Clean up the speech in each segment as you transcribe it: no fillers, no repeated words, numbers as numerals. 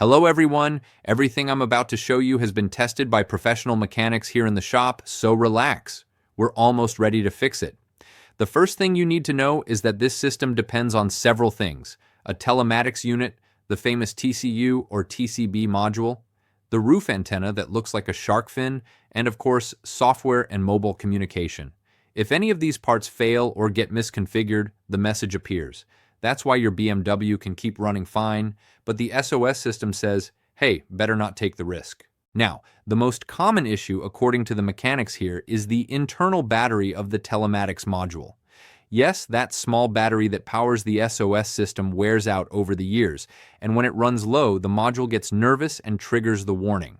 Hello everyone! Everything I'm about to show you has been tested by professional mechanics here in the shop, so relax. We're almost ready to fix it. The first thing you need to know is that this system depends on several things: a telematics unit, the famous TCU or TCB module, the roof antenna that looks like a shark fin, and of course, software and mobile communication. If any of these parts fail or get misconfigured, the message appears. That's why your BMW can keep running fine, but the SOS system says, hey, better not take the risk. Now, the most common issue, according to the mechanics here, is the internal battery of the telematics module. Yes, that small battery that powers the SOS system wears out over the years, and when it runs low, the module gets nervous and triggers the warning.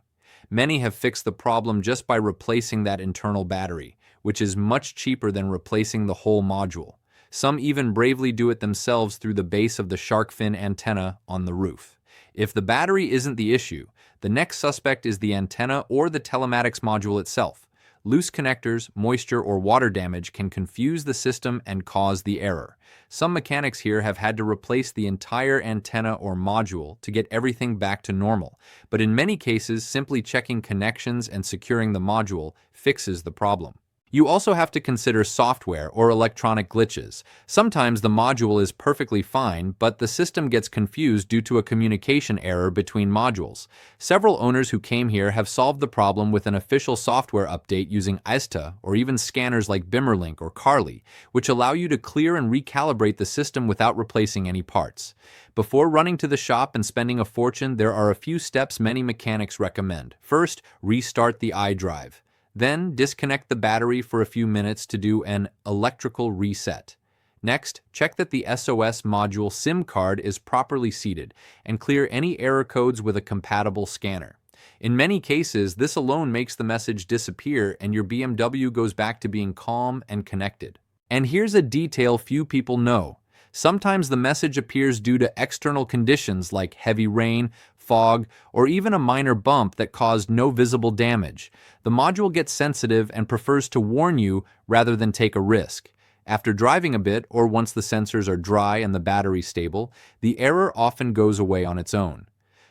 Many have fixed the problem just by replacing that internal battery, which is much cheaper than replacing the whole module. Some even bravely do it themselves through the base of the shark fin antenna on the roof. If the battery isn't the issue, the next suspect is the antenna or the telematics module itself. Loose connectors, moisture, or water damage can confuse the system and cause the error. Some mechanics here have had to replace the entire antenna or module to get everything back to normal, but in many cases, simply checking connections and securing the module fixes the problem. You also have to consider software or electronic glitches. Sometimes the module is perfectly fine, but the system gets confused due to a communication error between modules. Several owners who came here have solved the problem with an official software update using ISTA or even scanners like Bimmerlink or Carly, which allow you to clear and recalibrate the system without replacing any parts. Before running to the shop and spending a fortune, there are a few steps many mechanics recommend. First, restart the iDrive. Then, disconnect the battery for a few minutes to do an electrical reset. Next, check that the SOS module SIM card is properly seated and clear any error codes with a compatible scanner. In many cases, this alone makes the message disappear and your BMW goes back to being calm and connected. And here's a detail few people know. Sometimes the message appears due to external conditions like heavy rain, fog, or even a minor bump that caused no visible damage. The module gets sensitive and prefers to warn you rather than take a risk. After driving a bit, or once the sensors are dry and the battery stable, the error often goes away on its own.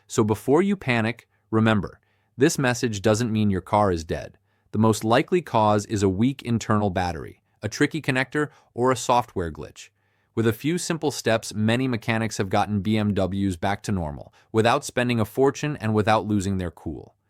So before you panic, remember, this message doesn't mean your car is dead. The most likely cause is a weak internal battery, a tricky connector, or a software glitch. With a few simple steps, many mechanics have gotten BMWs back to normal, without spending a fortune and without losing their cool.